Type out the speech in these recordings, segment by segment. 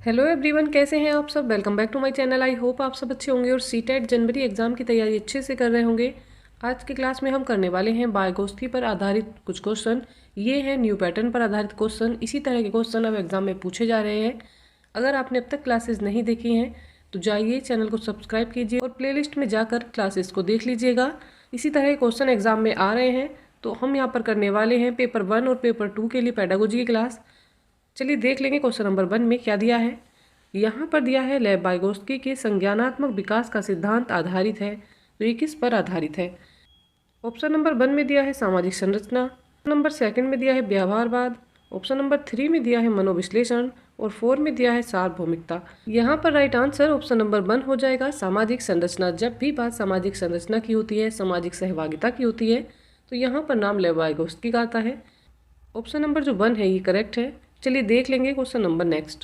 Hello everyone, कैसे हैं आप सब। Welcome back to my channel. I hope आप सब अच्छे होंगे और सीटेट जनवरी एग्जाम की तैयारी अच्छे से कर रहे होंगे। आज की क्लास में हम करने वाले हैं बायोगोस्की पर आधारित कुछ क्वेश्चन। ये हैं न्यू पैटर्न पर आधारित क्वेश्चन। इसी तरह के क्वेश्चन अब एग्जाम में पूछे जा रहे हैं। अगर आपने अब तक क्लासेस नहीं देखी हैं तो जाइए चैनल को सब्सक्राइब कीजिए और प्लेलिस्ट में जाकर क्लासेस को देख लीजिएगा। इसी तरह के क्वेश्चन एग्जाम में आ रहे हैं, तो हम यहाँ पर करने वाले हैं पेपर 1 और पेपर 2 के लिए पेडागोजी की क्लास। चलिए देख लेंगे क्वेश्चन नंबर 1 में क्या दिया है। यहाँ पर दिया है लेव वाइगोत्स्की के संज्ञानात्मक विकास का सिद्धांत आधारित है। तो ये किस पर आधारित है। ऑप्शन नंबर 1 में दिया है सामाजिक संरचना, नंबर 2 में दिया है व्यवहारवाद, ऑप्शन नंबर 3 में दिया है मनोविश्लेषण और 4 में दिया है सार्वभौमिकता। यहाँ पर राइट आंसर ऑप्शन नंबर 1 हो जाएगा, सामाजिक संरचना। जब भी बात सामाजिक संरचना की होती है, सामाजिक सहभागिता की होती है, तो यहाँ पर नाम लेव वाइगोत्स्की का आता है। ऑप्शन नंबर जो 1 है ये करेक्ट है। चलिए देख लेंगे question number next.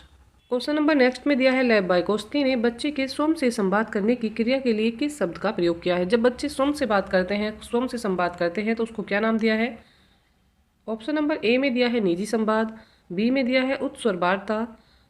Question number next में दिया है लेव वाइगोत्स्की ने बच्चे के स्वयं से संवाद करने की क्रिया के लिए किस शब्द का प्रयोग किया है। जब बच्चे स्वयं से बात करते हैं, स्वयं से संवाद करते हैं, तो उसको क्या नाम दिया है। ऑप्शन नंबर ए में दिया है निजी संवाद, बी में दिया है उत्स्वर वार्ता,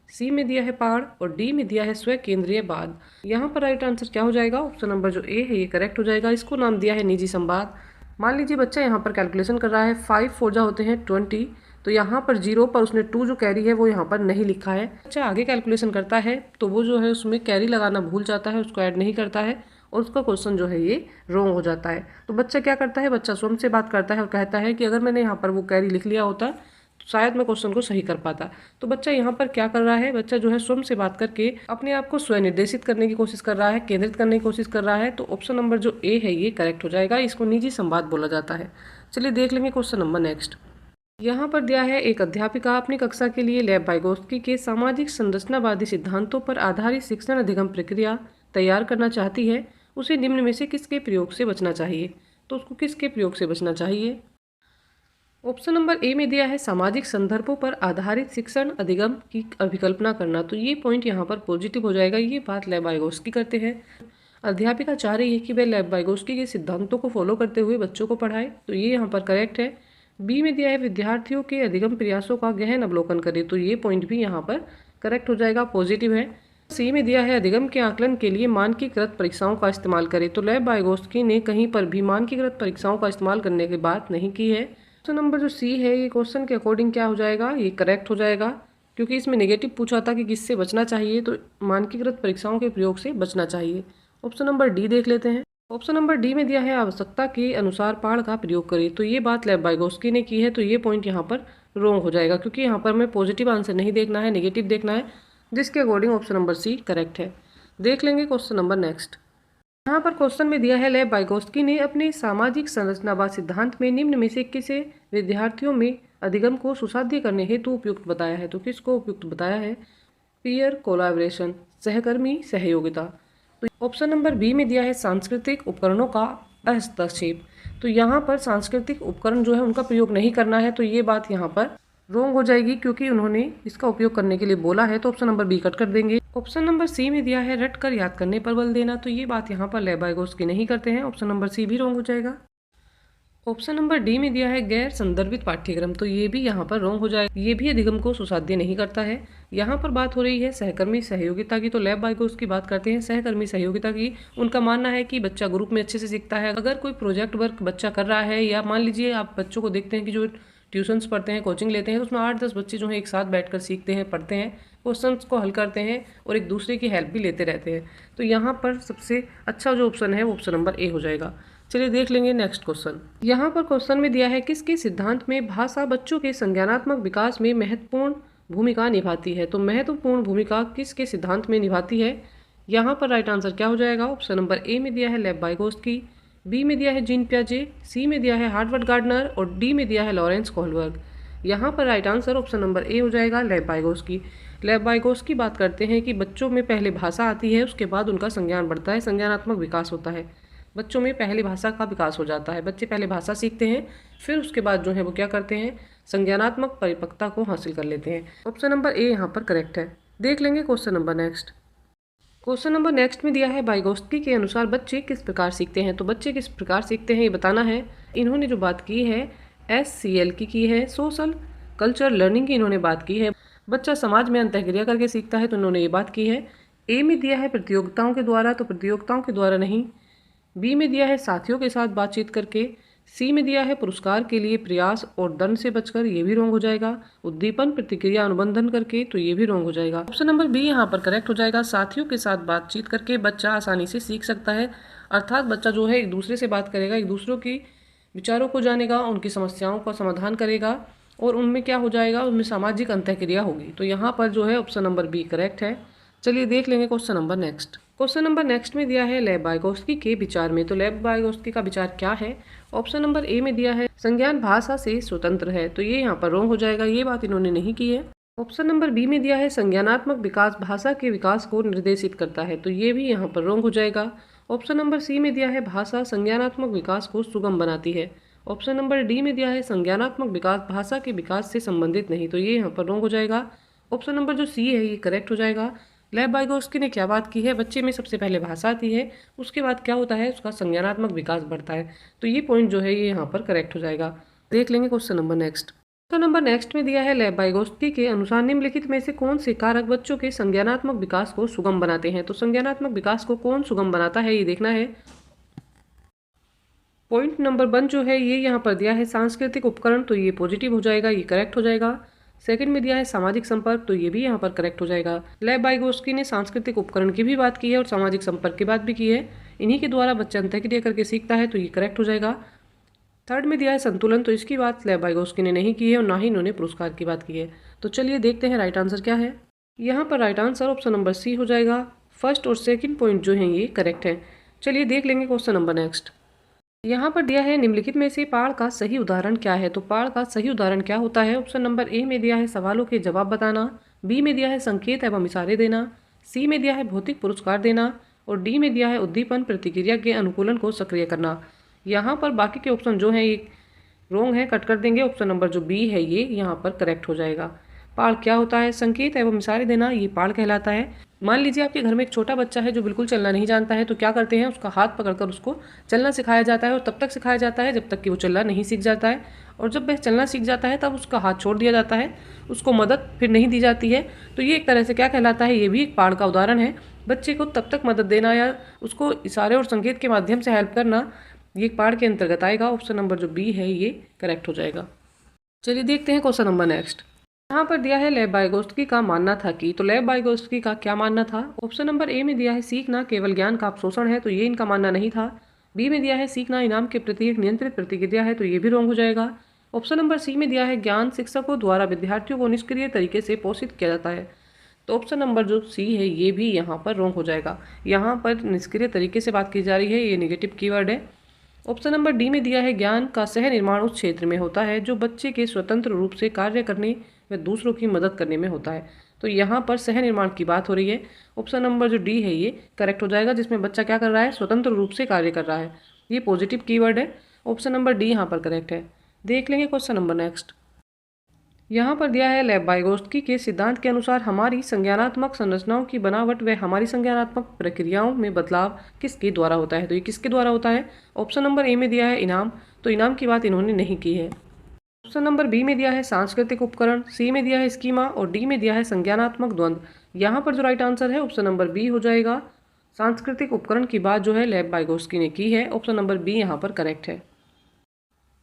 सी में दिया है पाड़ और डी में दिया है स्व केंद्रीय वाद। यहाँ पर राइट आंसर क्या हो जाएगा। ऑप्शन नंबर जो ए है ये करेक्ट हो जाएगा। इसको नाम दिया है निजी संवाद। मान लीजिए बच्चा यहाँ पर कैलकुलेशन कर रहा है, 5 4 होते हैं 20, तो यहाँ पर 0 पर उसने 2 जो कैरी है वो यहाँ पर नहीं लिखा है। बच्चा आगे कैलकुलेशन करता है तो वो जो है उसमें कैरी लगाना भूल जाता है, उसको ऐड नहीं करता है और उसका क्वेश्चन जो है ये रॉन्ग हो जाता है। तो बच्चा क्या करता है, बच्चा स्वयं से बात करता है और कहता है कि अगर मैंने यहाँ पर वो कैरी लिख लिया होता तो शायद मैं क्वेश्चन को सही कर पाता। तो बच्चा यहाँ पर क्या कर रहा है, बच्चा जो है स्वयं से बात करके अपने आप को स्वयं निर्देशित करने की कोशिश कर रहा है, केंद्रित करने की कोशिश कर रहा है। तो ऑप्शन नंबर जो ए है ये करेक्ट हो जाएगा। इसको निजी संवाद बोला जाता है। चलिए देख लेंगे क्वेश्चन नंबर नेक्स्ट। यहाँ पर दिया है एक अध्यापिका अपनी कक्षा के लिए लेव वाइगोत्स्की के सामाजिक संरचनावादी सिद्धांतों पर आधारित शिक्षण अधिगम प्रक्रिया तैयार करना चाहती है। उसे निम्न में से किसके प्रयोग से बचना चाहिए। तो उसको किसके प्रयोग से बचना चाहिए। ऑप्शन नंबर ए में दिया है सामाजिक संदर्भों पर आधारित शिक्षण अधिगम की अभिकल्पना करना। तो ये पॉइंट यहाँ पर पॉजिटिव हो जाएगा। ये बात लेव वाइगोत्स्की करते हैं। अध्यापिका चाह रही है कि वह लेव वाइगोत्स्की के सिद्धांतों को फॉलो करते हुए बच्चों को पढ़ाए। तो ये यहाँ पर करेक्ट है। बी में दिया है विद्यार्थियों के अधिगम प्रयासों का गहन अवलोकन करे। तो ये पॉइंट भी यहाँ पर करेक्ट हो जाएगा, पॉजिटिव है। सी में दिया है अधिगम के आकलन के लिए मानकीकृत परीक्षाओं का इस्तेमाल करे। तो लेव वाइगोत्स्की ने कहीं पर भी मानकीकृत परीक्षाओं का इस्तेमाल करने की बात नहीं की है। क्वेश्चन नंबर जो सी है ये क्वेश्चन के अकॉर्डिंग क्या हो जाएगा, ये करेक्ट हो जाएगा, क्योंकि इसमें नेगेटिव पूछा था कि किससे बचना चाहिए, तो मानकीकृत परीक्षाओं के प्रयोग से बचना चाहिए। ऑप्शन नंबर डी देख लेते हैं। ऑप्शन नंबर डी में दिया है आवश्यकता के अनुसार पाड़ का प्रयोग करें। तो ये बात लेव वाइगोत्स्की ने की है। तो ये पॉइंट यहाँ पर रॉन्ग हो जाएगा, क्योंकि यहाँ पर हमें पॉजिटिव आंसर नहीं देखना है, नेगेटिव देखना है, जिसके according option number C correct है। देख लेंगे क्वेश्चन नंबर नेक्स्ट। यहाँ पर क्वेश्चन में दिया है लेव वाइगोत्स्की ने अपने सामाजिक संरचनावाद सिद्धांत में निम्न में से किसे विद्यार्थियों में अधिगम को सुसाध्य करने हेतु उपयुक्त बताया है। तो किसको उपयुक्त बताया है। पीयर कोलैबोरेशन, सहकर्मी सहयोगिता। तो ऑप्शन नंबर बी में दिया है सांस्कृतिक उपकरणों का हस्तक्षेप। तो यहाँ पर सांस्कृतिक उपकरण जो है उनका प्रयोग नहीं करना है। तो ये बात यहाँ पर रॉन्ग हो जाएगी, क्योंकि उन्होंने इसका उपयोग करने के लिए बोला है। तो ऑप्शन नंबर बी कट कर देंगे। ऑप्शन नंबर सी में दिया है रट कर याद करने पर बल देना। तो ये बात यहाँ पर लेव वाइगोत्स्की नहीं करते हैं। ऑप्शन नंबर सी भी रॉन्ग हो जाएगा। ऑप्शन नंबर डी में दिया है गैर संदर्भित पाठ्यक्रम। तो ये भी यहाँ पर रॉन्ग हो जाएगा। ये भी अधिगम को सुसाध्य नहीं करता है। यहाँ पर बात हो रही है सहकर्मी सहयोगिता की। तो लेव वाइगोत्स्की बात करते हैं सहकर्मी सहयोगिता की। उनका मानना है कि बच्चा ग्रुप में अच्छे से सीखता है। अगर कोई प्रोजेक्ट वर्क बच्चा कर रहा है, या मान लीजिए आप बच्चों को देखते हैं कि जो ट्यूशन्स पढ़ते हैं, कोचिंग लेते हैं, तो उसमें 8-10 बच्चे जो हैं एक साथ बैठकर सीखते हैं, पढ़ते हैं, क्वेश्चंस को हल करते हैं और एक दूसरे की हेल्प भी लेते रहते हैं। तो यहाँ पर सबसे अच्छा जो ऑप्शन है वो ऑप्शन नंबर ए हो जाएगा। चलिए देख लेंगे नेक्स्ट क्वेश्चन। यहाँ पर क्वेश्चन में दिया है किसके सिद्धांत में भाषा बच्चों के संज्ञानात्मक विकास में महत्वपूर्ण भूमिका निभाती है। तो महत्वपूर्ण भूमिका किसके सिद्धांत में निभाती है। यहाँ पर राइट आंसर क्या हो जाएगा। ऑप्शन नंबर ए में दिया है लेव वाइगोत्स्की, बी में दिया है जीन पियाजे, सी में दिया है हार्वर्ड गार्डनर और डी में दिया है लॉरेंस कोहलबर्ग। यहाँ पर right answer option number A हो जाएगा, लेव वाइगोत्स्की। लेव वाइगोत्स्की बात करते हैं कि बच्चों में पहले भाषा आती है, उसके बाद उनका संज्ञान बढ़ता है, संज्ञानात्मक विकास होता है। बच्चों में पहले भाषा का विकास हो जाता है। बच्चे पहले भाषा सीखते हैं, फिर उसके बाद जो है वो क्या करते हैं, संज्ञानात्मक परिपक्वता को हासिल कर लेते हैं। ऑप्शन नंबर ए यहाँ पर करेक्ट है। देख लेंगे question number next. Question number next में दिया है वाइगोत्स्की के अनुसार बच्चे किस प्रकार सीखते हैं। तो बच्चे किस प्रकार सीखते हैं ये बताना है। इन्होंने जो बात की है SCL की है, सोशल कल्चर लर्निंग की इन्होंने बात की है। बच्चा समाज में अंतःक्रिया करके सीखता है, तो इन्होंने ये बात की है। ए में दिया है प्रतियोगिताओं के द्वारा, तो प्रतियोगिताओं के द्वारा नहीं। बी में दिया है साथियों के साथ बातचीत करके। सी में दिया है पुरस्कार के लिए प्रयास और दंड से बचकर, ये भी रॉन्ग हो जाएगा। उद्दीपन प्रतिक्रिया अनुबंधन करके, तो ये भी रॉन्ग हो जाएगा। ऑप्शन नंबर बी यहाँ पर करेक्ट हो जाएगा। साथियों के साथ बातचीत करके बच्चा आसानी से सीख सकता है, अर्थात बच्चा जो है एक दूसरे से बात करेगा, एक दूसरों की विचारों को जानेगा, उनकी समस्याओं का समाधान करेगा और उनमें क्या हो जाएगा, उनमें सामाजिक अंतःक्रिया होगी। तो यहाँ पर जो है ऑप्शन नंबर बी करेक्ट है। चलिए देख लेंगे question number next. Question number next में दिया है लेव वाइगोत्स्की के विचार में। तो लेव वाइगोत्स्की का विचार क्या है? ऑप्शन नंबर ए में दिया है संज्ञान भाषा से स्वतंत्र है, तो ये यहाँ पर रॉन्ग हो जाएगा, ये बात इन्होंने नहीं की है। ऑप्शन नंबर बी में दिया है संज्ञानात्मक विकास भाषा के विकास को निर्देशित करता है, तो ये भी यहाँ पर रॉन्ग हो जाएगा। ऑप्शन नंबर सी में दिया है भाषा संज्ञानात्मक विकास को सुगम बनाती है। ऑप्शन नंबर डी में दिया है संज्ञानात्मक विकास भाषा के विकास से संबंधित नहीं, तो ये यहाँ पर रॉन्ग हो जाएगा। ऑप्शन नंबर जो सी है ये करेक्ट हो जाएगा। लेव वाइगोत्स्की ने क्या बात की है? बच्चे में सबसे पहले भाषा आती है, उसके बाद क्या होता है, उसका संज्ञानात्मक विकास बढ़ता है, तो ये पॉइंट जो है ये यहाँ पर करेक्ट हो जाएगा। देख लेंगे question number next. Question number next में दिया है लेव वाइगोत्स्की के अनुसार निम्नलिखित में से कौन से कारक बच्चों के संज्ञानात्मक विकास को सुगम बनाते हैं? तो संज्ञानात्मक विकास को कौन सुगम बनाता है, ये देखना है। पॉइंट नंबर 1 जो है ये यहाँ पर दिया है सांस्कृतिक उपकरण, तो ये पॉजिटिव हो जाएगा, ये करेक्ट हो जाएगा। सेकंड में दिया है सामाजिक संपर्क, तो ये भी यहाँ पर करेक्ट हो जाएगा। लेव वाइगोत्स्की ने सांस्कृतिक उपकरण की भी बात की है और सामाजिक संपर्क की बात भी की है, इन्हीं के द्वारा बच्चा अंतःक्रिया करके सीखता है, तो ये करेक्ट हो जाएगा। थर्ड में दिया है संतुलन, तो इसकी बात लेव वाइगोत्स्की ने नहीं की है और ना ही इन्होंने पुरस्कार की बात की है। तो चलिए देखते हैं राइट आंसर क्या है। यहाँ पर right answer option number C हो जाएगा। फर्स्ट और सेकंड पॉइंट जो हैं ये करेक्ट है। चलिए देख लेंगे क्वेश्चन नंबर नेक्स्ट। यहाँ पर दिया है निम्नलिखित में से पाठ का सही उदाहरण क्या है? तो पाठ का सही उदाहरण क्या होता है? ऑप्शन नंबर ए में दिया है सवालों के जवाब बताना, बी में दिया है संकेत एवं इशारे देना, सी में दिया है भौतिक पुरस्कार देना और डी में दिया है उद्दीपन प्रतिक्रिया के अनुकूलन को सक्रिय करना। यहाँ पर बाकी के ऑप्शन जो हैं ये रॉन्ग है, कट कर देंगे। ऑप्शन नंबर जो बी है ये यहाँ पर करेक्ट हो जाएगा। पाढ़ क्या होता है? संकेत एवं इशारे देना, ये पाढ़ कहलाता है। मान लीजिए आपके घर में एक छोटा बच्चा है जो बिल्कुल चलना नहीं जानता है, तो क्या करते हैं, उसका हाथ पकड़कर उसको चलना सिखाया जाता है और तब तक सिखाया जाता है जब तक कि वो चलना नहीं सीख जाता है, और जब वह चलना सीख जाता है तब उसका हाथ छोड़ दिया जाता है, उसको मदद फिर नहीं दी जाती है। तो ये एक तरह से क्या कहलाता है, ये भी एक पाढ़ का उदाहरण है। बच्चे को तब तक मदद देना या उसको इशारे और संकेत के माध्यम से हेल्प करना, ये एक पाढ़ के अंतर्गत आएगा। ऑप्शन नंबर जो बी है ये करेक्ट हो जाएगा। चलिए देखते हैं क्वेश्चन नंबर नेक्स्ट। यहाँ पर दिया है लेव वाइगोत्स्की का मानना था कि, तो लेव वाइगोत्स्की का क्या मानना था? ऑप्शन नंबर ए में दिया है सीखना केवल ज्ञान का अवशोषण है, तो ये इनका मानना नहीं था। बी में दिया है सीखना इनाम के प्रति एक नियंत्रित प्रतिक्रिया है, तो ये भी रॉन्ग हो जाएगा। ऑप्शन नंबर सी में दिया है ज्ञान शिक्षकों द्वारा विद्यार्थियों को निष्क्रिय तरीके से पोषित किया जाता है, तो ऑप्शन नंबर जो सी है ये भी यहाँ पर रॉन्ग हो जाएगा। यहाँ पर निष्क्रिय तरीके से बात की जा रही है, ये नेगेटिव कीवर्ड है। ऑप्शन नंबर डी में दिया है ज्ञान का सह निर्माण उस क्षेत्र में होता है जो बच्चे के स्वतंत्र रूप से कार्य करने व दूसरों की मदद करने में होता है, तो यहाँ पर सह निर्माण की बात हो रही है। ऑप्शन नंबर जो डी है ये करेक्ट हो जाएगा, जिसमें बच्चा क्या कर रहा है, स्वतंत्र रूप से कार्य कर रहा है, ये पॉजिटिव कीवर्ड है। ऑप्शन नंबर डी यहाँ पर करेक्ट है। देख लेंगे क्वेश्चन नंबर नेक्स्ट। यहाँ पर दिया है लेव वाइगोत्स्की के सिद्धांत के अनुसार हमारी संज्ञानात्मक संरचनाओं की बनावट व हमारी संज्ञानात्मक प्रक्रियाओं में बदलाव किसके द्वारा होता है? तो ये किसके द्वारा होता है? ऑप्शन नंबर ए में दिया है इनाम, तो इनाम की बात इन्होंने नहीं की है। ऑप्शन नंबर बी में दिया है सांस्कृतिक उपकरण, सी में दिया है स्कीमा और डी में दिया है संज्ञानात्मक द्वंद्व। यहाँ पर जो राइट आंसर है ऑप्शन नंबर बी हो जाएगा। सांस्कृतिक उपकरण की बात जो है लेव वाइगोत्स्की ने की है। ऑप्शन नंबर बी यहाँ पर करेक्ट है।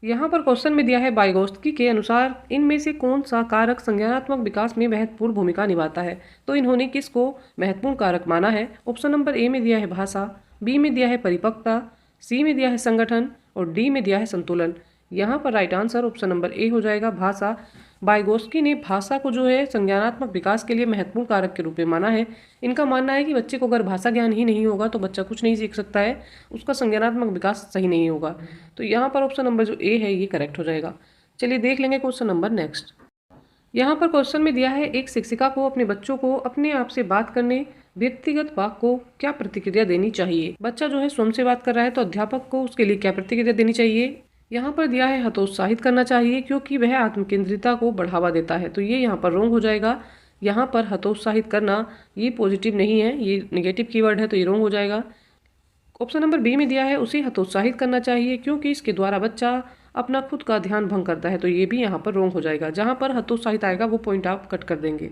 यहाँ पर क्वेश्चन में दिया है वाइगोत्स्की के अनुसार इनमें से कौन सा कारक संज्ञानात्मक विकास में महत्वपूर्ण भूमिका निभाता है? तो इन्होंने किसको महत्वपूर्ण कारक माना है? ऑप्शन नंबर ए में दिया है भाषा, बी में दिया है परिपक्वता, सी में दिया है संगठन और डी में दिया है संतुलन। यहाँ पर right answer option number A हो जाएगा, भाषा। वाइगोत्स्की ने भाषा को जो है संज्ञानात्मक विकास के लिए महत्वपूर्ण कारक के रूप में माना है। इनका मानना है कि बच्चे को अगर भाषा ज्ञान ही नहीं होगा तो बच्चा कुछ नहीं सीख सकता है, उसका संज्ञानात्मक विकास सही नहीं होगा। तो यहाँ पर ऑप्शन नंबर जो ए है ये करेक्ट हो जाएगा। चलिए देख लेंगे क्वेश्चन नंबर नेक्स्ट। यहाँ पर क्वेश्चन में दिया है एक शिक्षिका को अपने बच्चों को अपने आप से बात करने व्यक्तिगत वाक को क्या प्रतिक्रिया देनी चाहिए? बच्चा जो है स्वयं से बात कर रहा है, तो अध्यापक को उसके लिए क्या प्रतिक्रिया देनी चाहिए? यहाँ पर दिया है हतोत्साहित करना चाहिए क्योंकि वह आत्मकेंद्रिता को बढ़ावा देता है, तो ये यहाँ पर रॉन्ग हो जाएगा। यहाँ पर हतोत्साहित करना ये पॉजिटिव नहीं है, ये नेगेटिव कीवर्ड है, तो ये रॉन्ग हो जाएगा। ऑप्शन नंबर बी में दिया है उसे हतोत्साहित करना चाहिए क्योंकि इसके द्वारा बच्चा अपना खुद का ध्यान भंग करता है, तो ये भी यहाँ पर रॉन्ग हो जाएगा। जहाँ पर हतोत्साहित आएगा वो पॉइंट आप कट कर देंगे।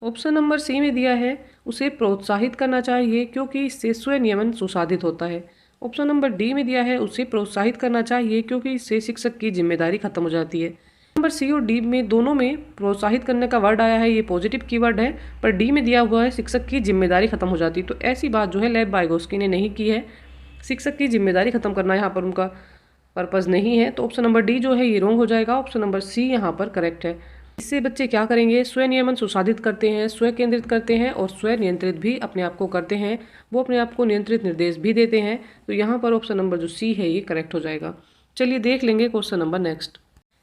ऑप्शन नंबर सी में दिया है उसे प्रोत्साहित करना चाहिए क्योंकि इससे स्वयं नियमन सुसाधित होता है। ऑप्शन नंबर डी में दिया है उसे प्रोत्साहित करना चाहिए क्योंकि इससे शिक्षक की जिम्मेदारी खत्म हो जाती है। नंबर सी और डी में दोनों में प्रोत्साहित करने का वर्ड आया है, ये पॉजिटिव कीवर्ड है, पर डी में दिया हुआ है शिक्षक की जिम्मेदारी खत्म हो जाती है। तो ऐसी बात जो है लेव वाइगोस्की ने नहीं की है। शिक्षक की जिम्मेदारी खत्म करना यहाँ पर उनका पर्पज़ नहीं है। तो ऑप्शन नंबर डी जो है ये रॉन्ग हो जाएगा। ऑप्शन नंबर सी यहाँ पर करेक्ट है। इससे बच्चे क्या करेंगे, स्वयं नियमन सुसाधित करते हैं, स्वयं केंद्रित करते हैं और स्वयं नियंत्रित भी अपने आप को करते हैं। वो अपने आप को नियंत्रित निर्देश भी देते हैं। तो यहाँ पर ऑप्शन नंबर जो सी है ये करेक्ट हो जाएगा। चलिए देख लेंगे क्वेश्चन नंबर नेक्स्ट।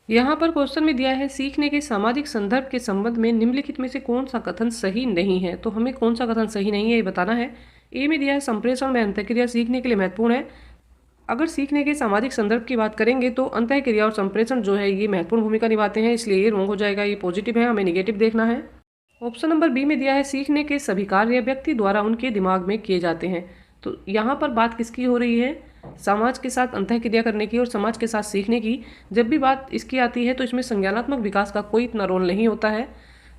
यहाँ पर क्वेश्चन में दिया है सीखने के सामाजिक संदर्भ के संबंध में निम्नलिखित में से कौन सा कथन सही नहीं है। तो हमें कौन सा कथन सही नहीं है ये बताना है। ए में दिया है संप्रेषण में अंतःक्रिया सीखने के लिए महत्वपूर्ण है। अगर सीखने के सामाजिक संदर्भ की बात करेंगे तो अंतःक्रिया और संप्रेषण जो है ये महत्वपूर्ण भूमिका निभाते हैं, इसलिए ये रॉन्ग हो जाएगा। ये पॉजिटिव है, हमें निगेटिव देखना है। ऑप्शन नंबर बी में दिया है सीखने के सभी कार्य व्यक्ति द्वारा उनके दिमाग में किए जाते हैं। तो यहाँ पर बात किसकी हो रही है, समाज के साथ अंतःक्रिया करने की और समाज के साथ सीखने की। जब भी बात इसकी आती है तो इसमें संज्ञानात्मक विकास का कोई इतना रोल नहीं होता है।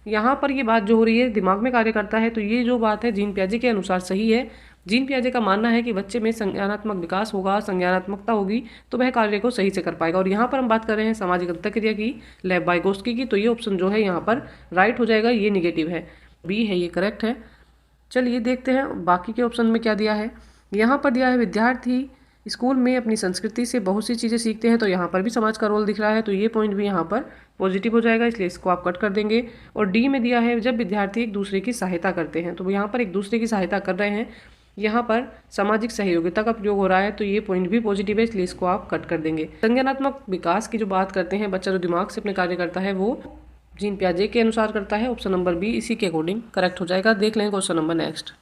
यहाँ पर ये बात जो हो रही है दिमाग में कार्य करता है, तो ये जो बात है जीन पियाजे के अनुसार सही है। जीन पियाजे का मानना है कि बच्चे में संज्ञानात्मक विकास होगा, संज्ञानात्मकता होगी तो वह कार्य को सही से कर पाएगा। और यहाँ पर हम बात कर रहे हैं सामाजिक अंतःक्रिया की, लेव वाइगोस्की की, तो ये ऑप्शन जो है यहाँ पर राइट हो जाएगा, ये निगेटिव है, बी है ये करेक्ट है। चलिए देखते हैं बाकी के ऑप्शन में क्या दिया है। यहाँ पर दिया है विद्यार्थी स्कूल में अपनी संस्कृति से बहुत सी चीज़ें सीखते हैं, तो यहाँ पर भी समाज का रोल दिख रहा है, तो ये पॉइंट भी यहाँ पर पॉजिटिव हो जाएगा, इसलिए इसको आप कट कर देंगे। और डी में दिया है जब विद्यार्थी एक दूसरे की सहायता करते हैं, तो यहाँ पर एक दूसरे की सहायता कर रहे हैं, यहाँ पर सामाजिक सहयोगिता का प्रयोग हो रहा है, तो ये पॉइंट भी पॉजिटिव है, इसलिए इसको आप कट कर देंगे। संज्ञानात्मक विकास की जो बात करते हैं, बच्चा जो दिमाग से अपने कार्य करता है वो जीन पियाजे के अनुसार करता है। ऑप्शन नंबर बी इसी के अकॉर्डिंग करेक्ट हो जाएगा। देख लें क्वेश्चन नंबर नेक्स्ट।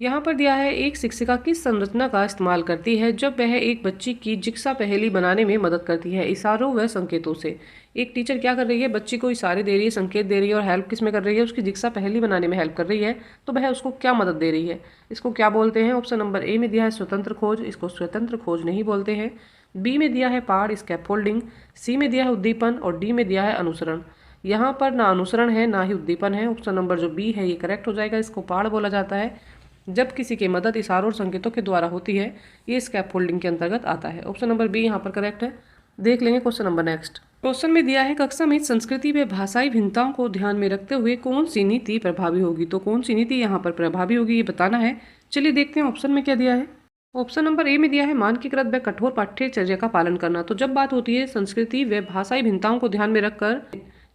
यहाँ पर दिया है एक शिक्षिका किस संरचना का इस्तेमाल करती है जब वह एक बच्ची की जिक्सा पहेली बनाने में मदद करती है, इशारों व संकेतों से। एक टीचर क्या कर रही है, बच्ची को इशारे दे रही है, संकेत दे रही है और हेल्प किस में कर रही है, उसकी जिक्सा पहेली बनाने में हेल्प कर रही है, तो वह उसको क्या मदद दे रही है, इसको क्या बोलते हैं। ऑप्शन नंबर ए में दिया है स्वतंत्र खोज, इसको स्वतंत्र खोज नहीं बोलते हैं। बी में दिया है पाठ स्कैफोल्डिंग, सी में दिया है उद्दीपन और डी में दिया है अनुसरण। यहाँ पर ना अनुसरण है ना ही उद्दीपन है। ऑप्शन नंबर जो बी है ये करेक्ट हो जाएगा। इसको पाठ बोला जाता है जब किसी की मदद इशारों और संकेतों के द्वारा होती है, ये स्कैफोल्डिंग के अंतर्गत आता है। ऑप्शन नंबर बी यहाँ पर करेक्ट है। देख लेंगे क्वेश्चन नंबर नेक्स्ट। क्वेश्चन में दिया है कक्षा में संस्कृति व भाषाई भिन्नताओं को ध्यान में रखते हुए कौन सी नीति प्रभावी होगी। तो कौन सी नीति यहाँ पर प्रभावी होगी ये बताना है। चलिए देखते हैं ऑप्शन में क्या दिया है। ऑप्शन नंबर ए में दिया है मानकीकृत व कठोर पाठ्यचर्या का पालन करना। तो जब बात होती है संस्कृति व भाषाई भिन्नताओं को ध्यान में रखकर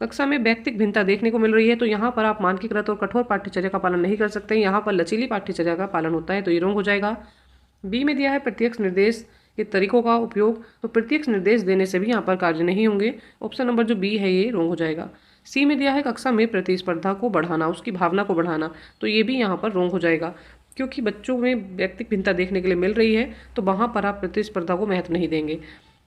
कक्षा में व्यक्तिक भिन्नता देखने को मिल रही है, तो यहाँ पर आप मानकीकृत और कठोर पाठ्यचर्या का पालन नहीं कर सकते, यहाँ पर लचीली पाठ्यचर्या का पालन होता है, तो ये रॉन्ग हो जाएगा। बी में दिया है प्रत्यक्ष निर्देश के तरीकों का उपयोग, तो प्रत्यक्ष निर्देश देने से भी यहाँ पर कार्य नहीं होंगे। ऑप्शन नंबर जो बी है ये रॉन्ग हो जाएगा। सी में दिया है कक्षा में प्रतिस्पर्धा को बढ़ाना, उसकी भावना को बढ़ाना, तो ये भी यहाँ पर रॉन्ग हो जाएगा, क्योंकि बच्चों में व्यक्तिक भिन्नता देखने के लिए मिल रही है, तो वहाँ पर आप प्रतिस्पर्धा को महत्व नहीं देंगे।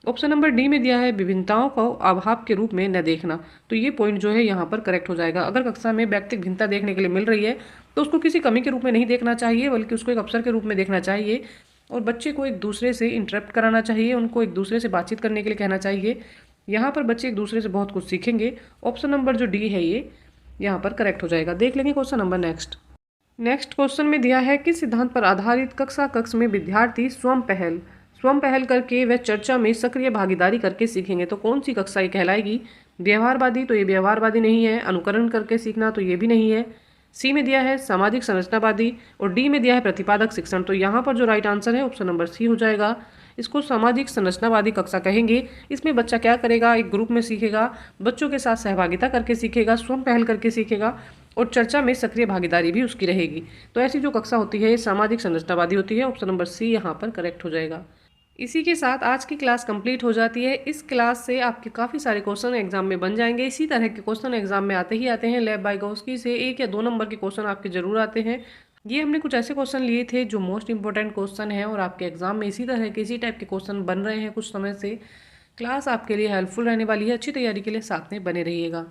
ऑप्शन नंबर डी में दिया है विभिन्नताओं को अभाव के रूप में न देखना, तो ये पॉइंट जो है यहाँ पर करेक्ट हो जाएगा। अगर कक्षा में व्यक्तिक भिन्नता देखने के लिए मिल रही है तो उसको किसी कमी के रूप में नहीं देखना चाहिए, बल्कि उसको एक अवसर के रूप में देखना चाहिए और बच्चे को एक दूसरे से इंटरेक्ट कराना चाहिए, उनको एक दूसरे से बातचीत करने के लिए कहना चाहिए। यहाँ पर बच्चे एक दूसरे से बहुत कुछ सीखेंगे। ऑप्शन नंबर जो डी है ये यहाँ पर करेक्ट हो जाएगा। देख लेंगे question number next. Next question में दिया है किस सिद्धांत पर आधारित कक्ष में विद्यार्थी स्वयं पहल करके व चर्चा में सक्रिय भागीदारी करके सीखेंगे। तो कौन सी कक्षा ये कहलाएगी। व्यवहारवादी, तो ये व्यवहारवादी नहीं है। अनुकरण करके सीखना, तो ये भी नहीं है। सी में दिया है सामाजिक संरचनावादी और डी में दिया है प्रतिपादक शिक्षण, तो यहाँ पर जो राइट आंसर है ऑप्शन नंबर सी हो जाएगा। इसको सामाजिक संरचनावादी कक्षा कहेंगे। इसमें बच्चा क्या करेगा, एक ग्रुप में सीखेगा, बच्चों के साथ सहभागिता करके सीखेगा, स्वयं पहल करके सीखेगा और चर्चा में सक्रिय भागीदारी भी उसकी रहेगी। तो ऐसी जो कक्षा होती है ये सामाजिक संरचनावादी होती है। ऑप्शन नंबर सी यहाँ पर करेक्ट हो जाएगा। इसी के साथ आज की क्लास कंप्लीट हो जाती है। इस क्लास से आपके काफ़ी सारे क्वेश्चन एग्जाम में बन जाएंगे। इसी तरह के क्वेश्चन एग्जाम में आते हैं। लेव वाइगोस्की से 1 या 2 नंबर के क्वेश्चन आपके जरूर आते हैं। ये हमने कुछ ऐसे क्वेश्चन लिए थे जो मोस्ट इंपॉर्टेंट क्वेश्चन हैं और आपके एग्जाम में इसी तरह के इसी टाइप के क्वेश्चन बन रहे हैं कुछ समय से। क्लास आपके लिए हेल्पफुल रहने वाली है। अच्छी तैयारी के लिए साथ में बने रहिएगा।